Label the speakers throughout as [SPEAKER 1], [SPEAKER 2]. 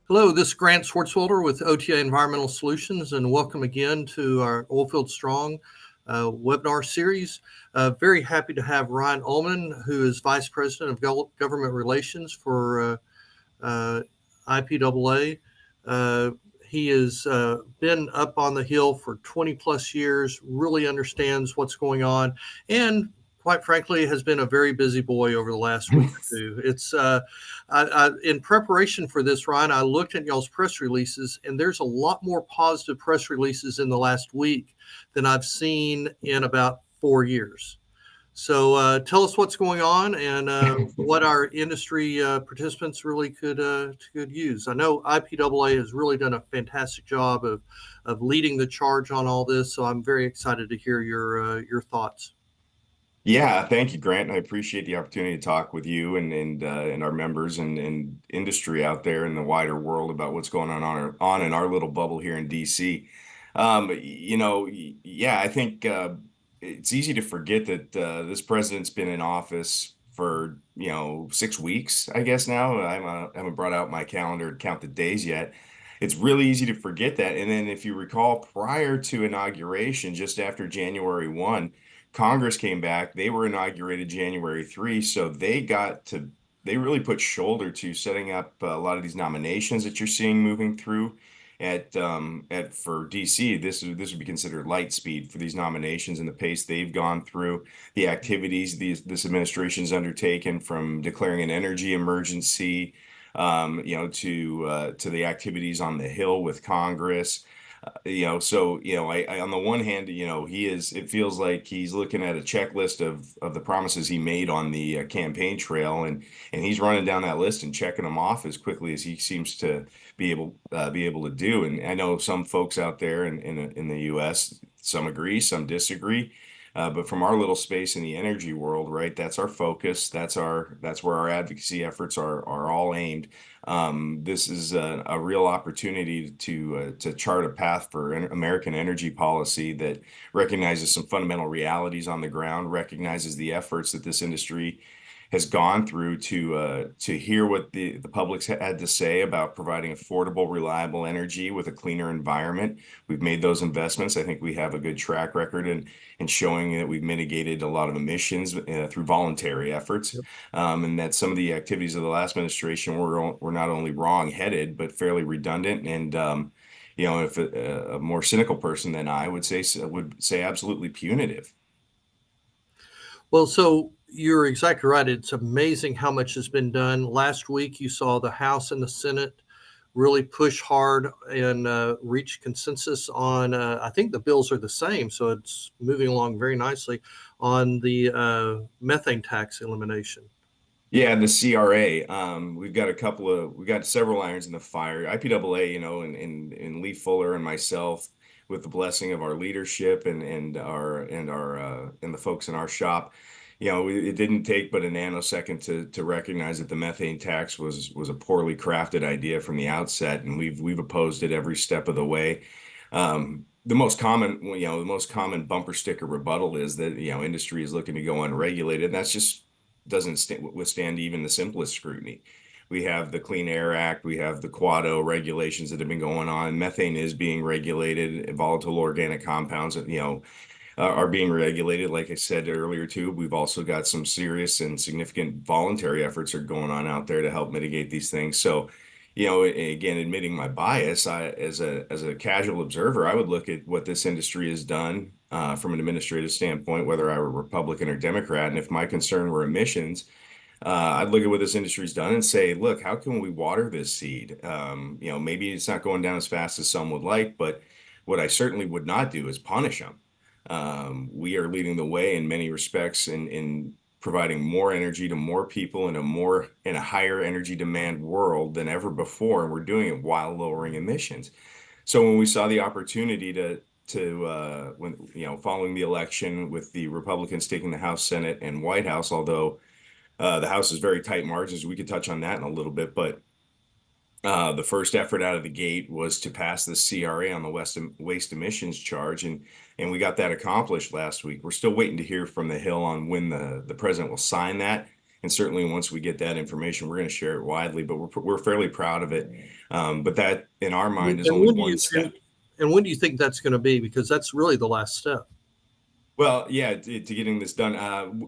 [SPEAKER 1] Hello, this is Grant Swartzwelder with OTA Environmental Solutions, and welcome again to our Oilfield Strong webinar series. Very happy to have Ryan Ullman, who is Vice President of Government Relations for IPAA. He has been up on the Hill for 20 plus years, really understands what's going on, and quite frankly, has been a very busy boy over the last week or two. It's in preparation for this, Ryan, I looked at y'all's press releases, and there's a lot more positive press releases in the last week than I've seen in about 4 years. So tell us what's going on and what our industry participants really could use. I know IPAA has really done a fantastic job of leading the charge on all this, so I'm very excited to hear your thoughts.
[SPEAKER 2] Yeah, thank you, Grant. I appreciate the opportunity to talk with you and our members and industry out there in the wider world about what's going on in our little bubble here in DC. Yeah, I think it's easy to forget that this president's been in office for 6 weeks, I guess now. I haven't brought out my calendar to count the days yet. It's really easy to forget that. And then if you recall, prior to inauguration, just after January 1. Congress came back. They were inaugurated January 3, so they really put shoulder to setting up a lot of these nominations that you're seeing moving through at for DC. This would be considered light speed for these nominations and the pace they've gone through, the activities this administration's undertaken, from declaring an energy emergency, to the activities on the Hill with Congress. On the one hand, it feels like he's looking at a checklist of the promises he made on the campaign trail, and he's running down that list and checking them off as quickly as he seems to be able to do. And I know some folks out there in the US, some agree, some disagree. But from our little space in the energy world, right, that's our focus. That's where our advocacy efforts are all aimed. This is a real opportunity to chart a path for American energy policy that recognizes some fundamental realities on the ground, recognizes the efforts that this industry has gone through to hear what the public's had to say about providing affordable, reliable energy with a cleaner environment. We've made those investments. I think we have a good track record in showing that we've mitigated a lot of emissions through voluntary efforts,
[SPEAKER 1] Yep.
[SPEAKER 2] and that some of the activities of the last administration were not only wrong-headed but fairly redundant. And if a more cynical person than I would say absolutely punitive.
[SPEAKER 1] Well, so you're exactly right. It's amazing how much has been done. Last week, you saw the House and the Senate really push hard and reach consensus on, I think the bills are the same, so it's moving along very nicely on the methane tax elimination.
[SPEAKER 2] Yeah, the CRA. We got several irons in the fire. IPAA, and Lee Fuller and myself, with the blessing of our leadership and the folks in our shop, it didn't take but a nanosecond to recognize that the methane tax was a poorly crafted idea from the outset, and we've opposed it every step of the way. The most common bumper sticker rebuttal is that industry is looking to go unregulated, and that's just doesn't withstand even the simplest scrutiny. We have the Clean Air Act, we have the Quado regulations that have been going on. Methane is being regulated. Volatile organic compounds, are being regulated. Like I said earlier, too, we've also got some serious and significant voluntary efforts are going on out there to help mitigate these things. So, again, admitting my bias, as a casual observer, I would look at what this industry has done from an administrative standpoint, whether I were Republican or Democrat. And if my concern were emissions, I'd look at what this industry's done and say, look, how can we water this seed? Maybe it's not going down as fast as some would like, but what I certainly would not do is punish them. We are leading the way in many respects in providing more energy to more people in a higher energy demand world than ever before, and we're doing it while lowering emissions. So when we saw the opportunity following the election, with the Republicans taking the House, Senate, and White House, although the House is very tight margins, we could touch on that in a little bit, but the first effort out of the gate was to pass the CRA on the waste emissions charge, and we got that accomplished last week. We're still waiting to hear from the Hill on when the president will sign that, And certainly once we get that information, we're going to share it widely, but we're fairly proud of it. But that in our mind is
[SPEAKER 1] And
[SPEAKER 2] only
[SPEAKER 1] when do
[SPEAKER 2] one
[SPEAKER 1] you
[SPEAKER 2] step.
[SPEAKER 1] and when do you think that's going to be? Because that's really the last step.
[SPEAKER 2] Well, yeah, to getting this done.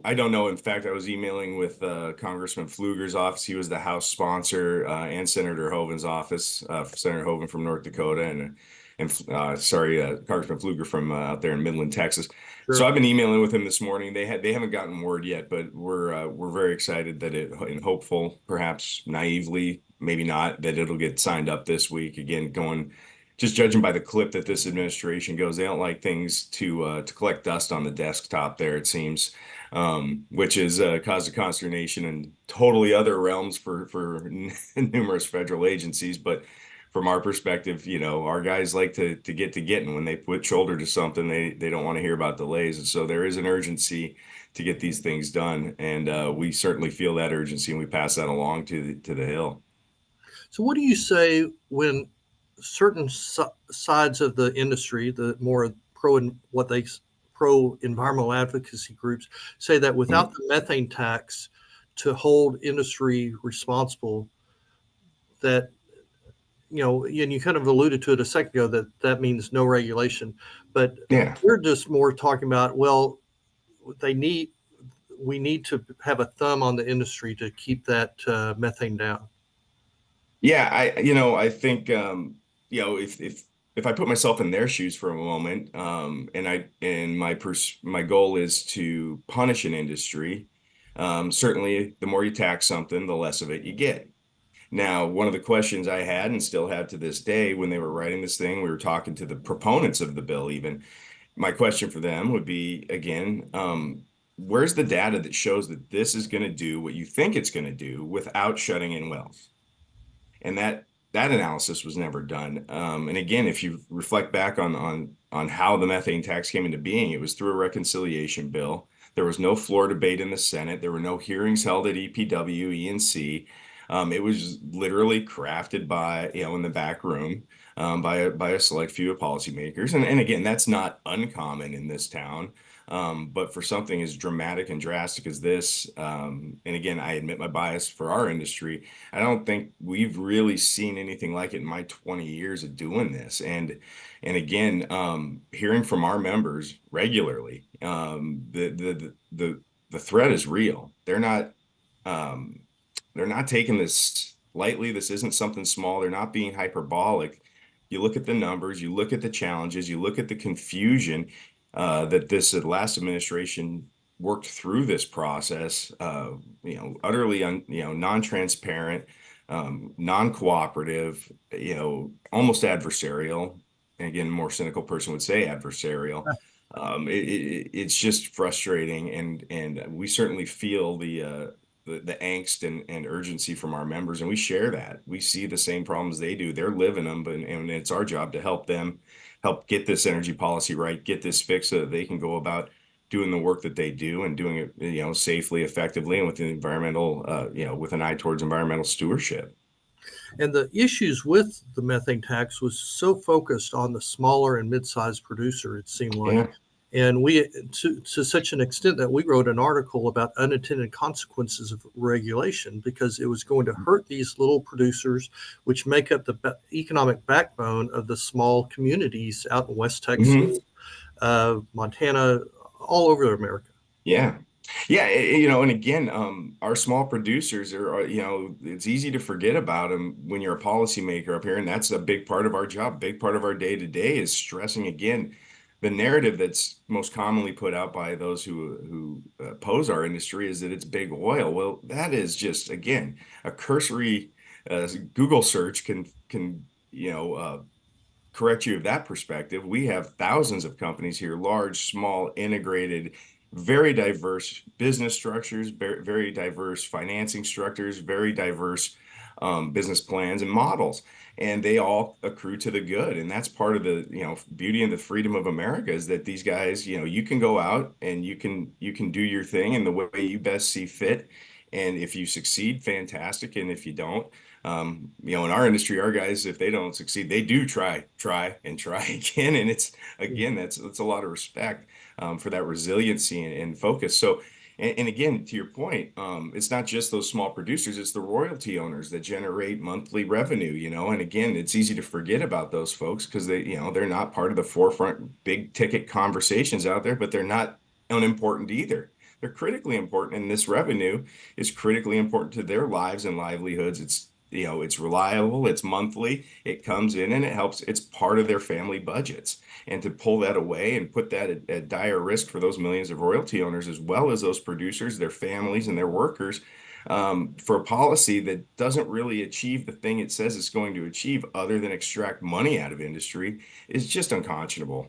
[SPEAKER 2] I don't know. In fact, I was emailing with Congressman Pfluger's office. He was the House sponsor, and Senator Hoeven's office, Senator Hoeven from North Dakota, and Congressman Pfluger from out there in Midland, Texas. So
[SPEAKER 1] Sure.
[SPEAKER 2] I've been emailing with him this morning. They haven't gotten word yet, but we're very excited that it and hopeful, perhaps naively, maybe not, that it'll get signed up this week. Again, going just judging by the clip that this administration goes, they don't like things to collect dust on the desktop there, it seems, which is caused a consternation in totally other realms for numerous federal agencies. But from our perspective, our guys like to get to getting. When they put shoulder to something, they don't want to hear about delays. And so there is an urgency to get these things done, and we certainly feel that urgency, and we pass that along to the Hill.
[SPEAKER 1] So, what do you say when certain sides of the industry, the more pro and what they pro environmental advocacy groups, say that without
[SPEAKER 2] Mhm.
[SPEAKER 1] the methane tax to hold industry responsible, that and you kind of alluded to it a second ago that that means no regulation, but
[SPEAKER 2] Yeah.
[SPEAKER 1] we're just more talking about well, they need we need to have a thumb on the industry to keep that methane down.
[SPEAKER 2] Yeah, I think, if I put myself in their shoes for a moment, and my goal is to punish an industry, certainly the more you tax something, the less of it you get. Now, one of the questions I had and still have to this day when they were writing this thing, we were talking to the proponents of the bill even. My question for them would be, again, where's the data that shows that this is going to do what you think it's going to do without shutting in wells? And that analysis was never done. And again, if you reflect back on how the methane tax came into being, it was through a reconciliation bill. There was no floor debate in the Senate. There were no hearings held at EPW, ENC. It was literally crafted by, in the back room, by a select few of policymakers. And again, that's not uncommon in this town. But for something as dramatic and drastic as this, and again, I admit my bias for our industry, I don't think we've really seen anything like it in my 20 years of doing this. And again, hearing from our members regularly, the threat is real. Um, they're not taking this lightly. This isn't something small. They're not being hyperbolic. You look at the numbers, you look at the challenges, you look at the confusion that this last administration worked through this process, utterly non-transparent, non-cooperative, almost adversarial. And again, more cynical person would say adversarial. It's just frustrating, and we certainly feel the angst and urgency from our members, and we share that. We see the same problems they do. They're living them, and it's our job to help them help get this energy policy right, get this fixed so that they can go about doing the work that they do and doing it, safely, effectively, and with the environmental, with an eye towards environmental stewardship.
[SPEAKER 1] And the issues with the methane tax was so focused on the smaller and mid-sized producer, it seemed like.
[SPEAKER 2] Yeah.
[SPEAKER 1] And we, to such an extent that we wrote an article about unintended consequences of regulation because it was going to hurt these little producers, which make up the economic backbone of the small communities out in West
[SPEAKER 2] Hmm.
[SPEAKER 1] Texas, Montana, all over America.
[SPEAKER 2] Yeah. Yeah, and again, our small producers it's easy to forget about them when you're a policymaker up here, and that's a big part of our job. Big part of our day to day is stressing again the narrative that's most commonly put out by those who oppose our industry is that it's big oil. Well, that is just again a cursory Google search can correct you of that perspective. We have thousands of companies here, large, small, integrated, very diverse business structures, very diverse financing structures, very diverse business plans and models. And they all accrue to the good. And that's part of the, beauty and the freedom of America is that these guys, you can go out and you can do your thing in the way you best see fit. And if you succeed, fantastic. And if you don't, in our industry, our guys, if they don't succeed, they do try and try again. And it's again, that's a lot of respect for that resiliency and focus. So, And again, to your point, it's not just those small producers, it's the royalty owners that generate monthly revenue, and again, it's easy to forget about those folks because they're not part of the forefront big ticket conversations out there, but they're not unimportant either. They're critically important, and this revenue is critically important to their lives and livelihoods. It's reliable, it's monthly, it comes in and it helps, it's part of their family budgets. And to pull that away and put that at dire risk for those millions of royalty owners, as well as those producers, their families, and their workers, for a policy that doesn't really achieve the thing it says it's going to achieve, other than extract money out of industry, is just unconscionable.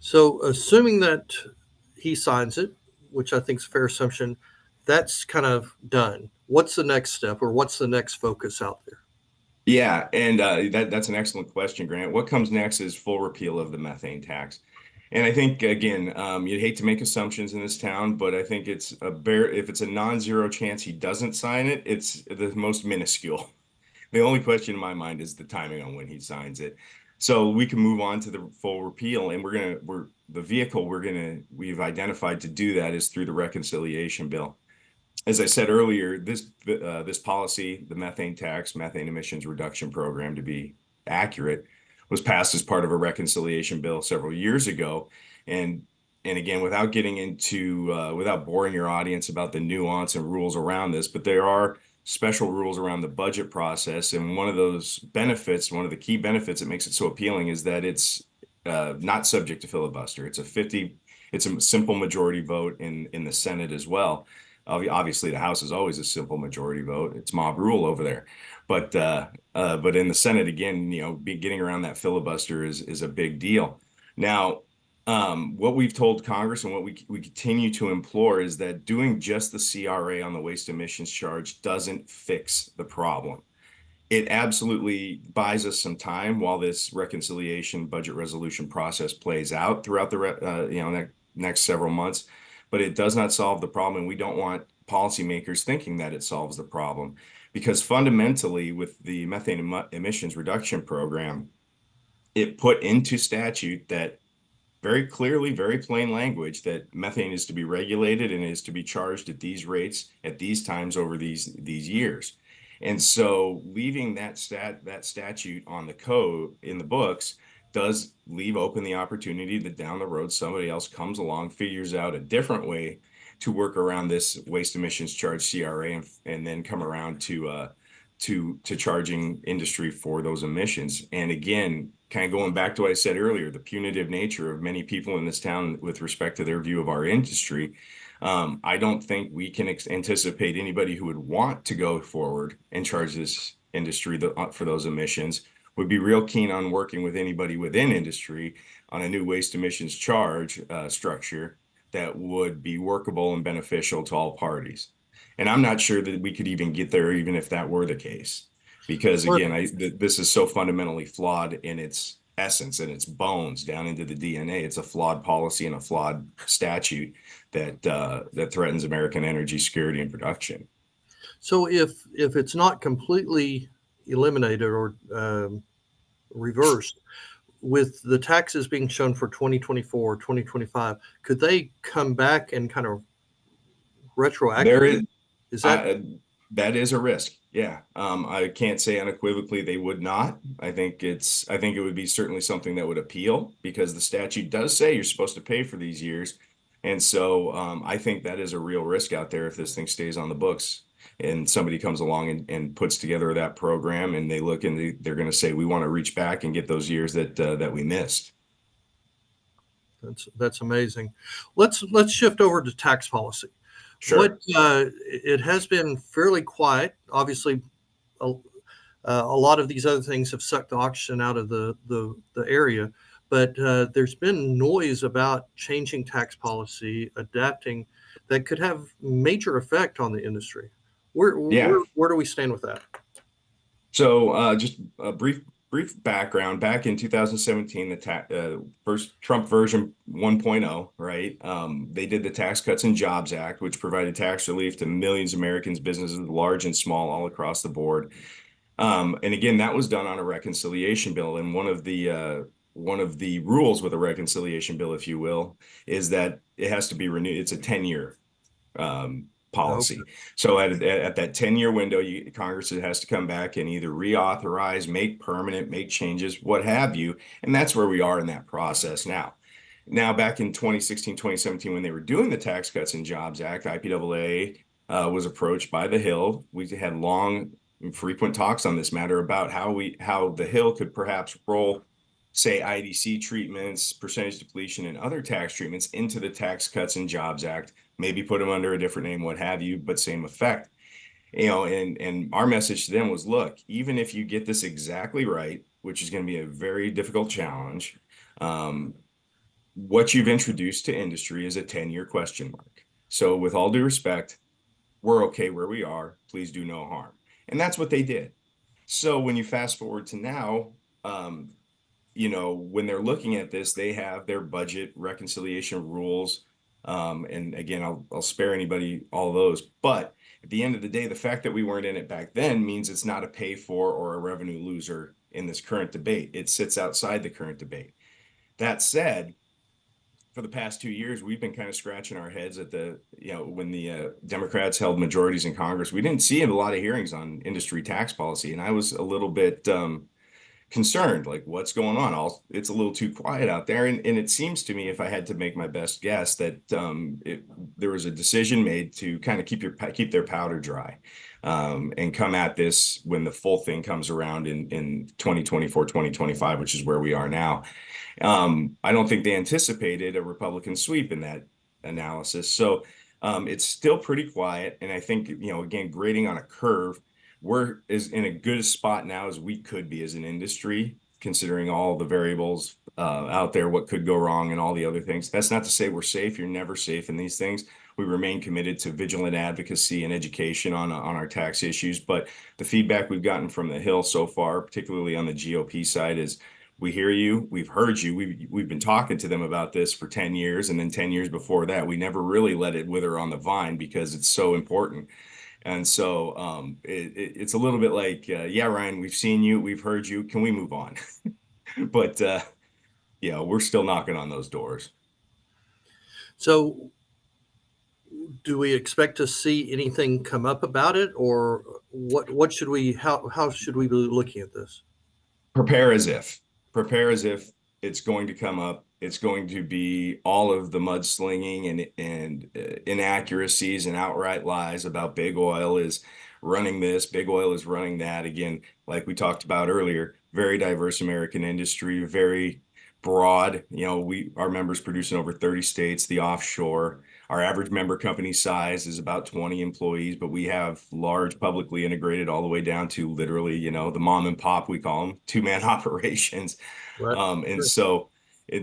[SPEAKER 1] So, assuming that he signs it, which I think is a fair assumption, that's kind of done. What's the next step, or what's the next focus out there?
[SPEAKER 2] Yeah, and that's an excellent question, Grant. What comes next is full repeal of the methane tax. And I think again, you'd hate to make assumptions in this town, but I think it's a bare if it's a non-zero chance he doesn't sign it, it's the most minuscule. The only question in my mind is the timing on when he signs it. So we can move on to the full repeal, and we're the vehicle we've identified to do that is through the reconciliation bill. As I said earlier, this policy, the methane tax, methane emissions reduction program, to be accurate, was passed as part of a reconciliation bill several years ago. And and again, without getting into without boring your audience about the nuance and rules around this, but there are special rules around the budget process. And one of those benefits, one of the key benefits that makes it so appealing, is that it's not subject to filibuster. It's a simple majority vote in the Senate as well. Obviously, the House is always a simple majority vote. It's mob rule over there. But in the Senate, again, getting around that filibuster is a big deal. Now, what we've told Congress and what we continue to implore is that doing just the CRA on the waste emissions charge doesn't fix the problem. It absolutely buys us some time while this reconciliation budget resolution process plays out throughout the next several months, but it does not solve the problem. And we don't want policymakers thinking that it solves the problem, because fundamentally, with the methane emissions reduction program, it put into statute that very clearly, very plain language, that methane is to be regulated and is to be charged at these rates at these times over these years. And so leaving that statute on the code in the books does leave open the opportunity that down the road somebody else comes along, figures out a different way to work around this waste emissions charge CRA, and then come around to charging industry for those emissions. And again, kind of going back to what I said earlier, the punitive nature of many people in this town with respect to their view of our industry. I don't think we can anticipate anybody who would want to go forward and charge this industry for those emissions would be real keen on working with anybody within industry on a new waste emissions charge structure that would be workable and beneficial to all parties. And I'm not sure that we could even get there, even if that were the case, because
[SPEAKER 1] Well,
[SPEAKER 2] again, this is so fundamentally flawed in its essence and its bones down into the DNA. It's a flawed policy and a flawed statute that threatens American energy security and production.
[SPEAKER 1] so if it's not completely eliminated or reversed, with the taxes being shown for 2024, 2025, could they come back and kind of
[SPEAKER 2] There is
[SPEAKER 1] retroactively? Is that
[SPEAKER 2] I, that is a risk. Yeah. I can't say unequivocally they would not. I think it would be certainly something that would appeal, because the statute does say you're supposed to pay for these years. And so I think that is a real risk out there if this thing stays on the books and somebody comes along and puts together that program, and they look and they're going to say, we want to reach back and get those years that we missed.
[SPEAKER 1] that's amazing. Let's shift over to tax policy. What
[SPEAKER 2] Sure.
[SPEAKER 1] it has been fairly quiet. Obviously, a lot of these other things have sucked the oxygen out of the area, but there's been noise about changing tax policy, adapting, that could have major effect on the industry.
[SPEAKER 2] Yeah.
[SPEAKER 1] Where do we stand with that?
[SPEAKER 2] So, just a brief background. Back in 2017, the first Trump version 1.0, right? They did the Tax Cuts and Jobs Act, which provided tax relief to millions of Americans, businesses large and small, all across the board. And again, that was done on a reconciliation bill. And one of the rules with a reconciliation bill, if you will, is that it has to be renewed. It's a 10-year
[SPEAKER 1] Okay.
[SPEAKER 2] policy. So at that 10-year window, Congress has to come back and either reauthorize, make permanent, make changes, what have you. And that's where we are in that process now. Now, back in 2016, 2017, when they were doing the Tax Cuts and Jobs Act, IPAA was approached by the Hill. We had long and frequent talks on this matter about how the Hill could perhaps roll, say, IDC treatments, percentage depletion, and other tax treatments into the Tax Cuts and Jobs Act, maybe put them under a different name, what have you, but same effect. And our message to them was, look, even if you get this exactly right, which is going to be a very difficult challenge, what you've introduced to industry is a 10-year question mark. So with all due respect, we're okay where we are. Please do no harm. And that's what they did. So when you fast forward to now, when they're looking at this, they have their budget reconciliation rules. And again, I'll spare anybody all those. But at the end of the day, the fact that we weren't in it back then means it's not a pay for or a revenue loser in this current debate. It sits outside the current debate. That said, for the past 2 years, we've been kind of scratching our heads at when the Democrats held majorities in Congress, we didn't see a lot of hearings on industry tax policy. And I was a little bit concerned, like what's going on? It's a little too quiet out there. And it seems to me, if I had to make my best guess, that there was a decision made to kind of keep their powder dry and come at this when the full thing comes around in 2024, 2025, which is where we are now. I don't think they anticipated a Republican sweep in that analysis. So it's still pretty quiet. And I think, again, grading on a curve, we're as in a good spot now as we could be as an industry, considering all the variables out there, what could go wrong and all the other things. That's not to say we're safe. You're never safe in these things. We remain committed to vigilant advocacy and education on our tax issues. But the feedback we've gotten from the Hill so far, particularly on the GOP side, is we hear you, we've heard you, we've been talking to them about this for 10 years, and then 10 years before that, we never really let it wither on the vine because it's so important. And so it's a little bit like, yeah, Ryan, we've seen you, we've heard you, can we move on? But we're still knocking on those doors.
[SPEAKER 1] So, do we expect to see anything come up about it, or what should we how should we be looking at this?
[SPEAKER 2] prepare as if Prepare as if it's going to come up. It's going to be all of the mudslinging and inaccuracies and outright lies about big oil is running this, big oil is running that. Again, like we talked about earlier, very diverse American industry, very broad. Our members produce in over 30 states, the offshore. Our average member company size is about 20 employees, but we have large publicly integrated all the way down to literally, the mom and pop, we call them, two-man operations.
[SPEAKER 1] Right.
[SPEAKER 2] And
[SPEAKER 1] Sure.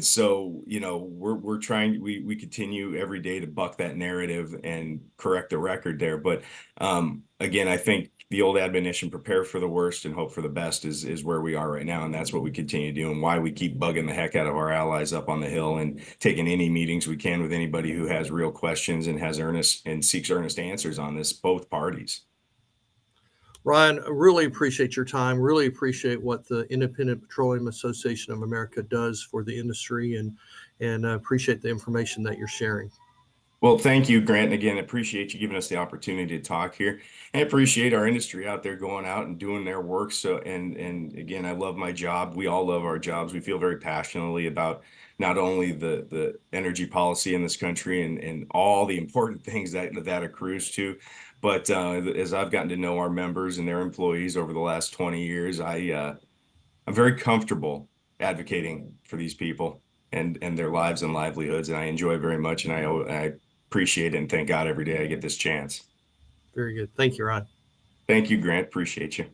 [SPEAKER 2] so, we're trying, we continue every day to buck that narrative and correct the record there. But again, I think the old admonition, prepare for the worst and hope for the best is where we are right now. And that's what we continue to do, and why we keep bugging the heck out of our allies up on the Hill and taking any meetings we can with anybody who has real questions and has earnest and seeks earnest answers on this, both parties.
[SPEAKER 1] Ryan, I really appreciate your time. Really appreciate what the Independent Petroleum Association of America does for the industry, and appreciate the information that you're sharing.
[SPEAKER 2] Well, thank you, Grant. And again, appreciate you giving us the opportunity to talk here. And appreciate our industry out there going out and doing their work. So, and again, I love my job. We all love our jobs. We feel very passionately about not only the energy policy in this country and all the important things that accrues to, but as I've gotten to know our members and their employees over the last 20 years, I'm very comfortable advocating for these people and their lives and livelihoods, and I enjoy it very much. And I appreciate it and thank God every day I get this chance.
[SPEAKER 1] Very good. Thank you, Ryan.
[SPEAKER 2] Thank you, Grant. Appreciate you.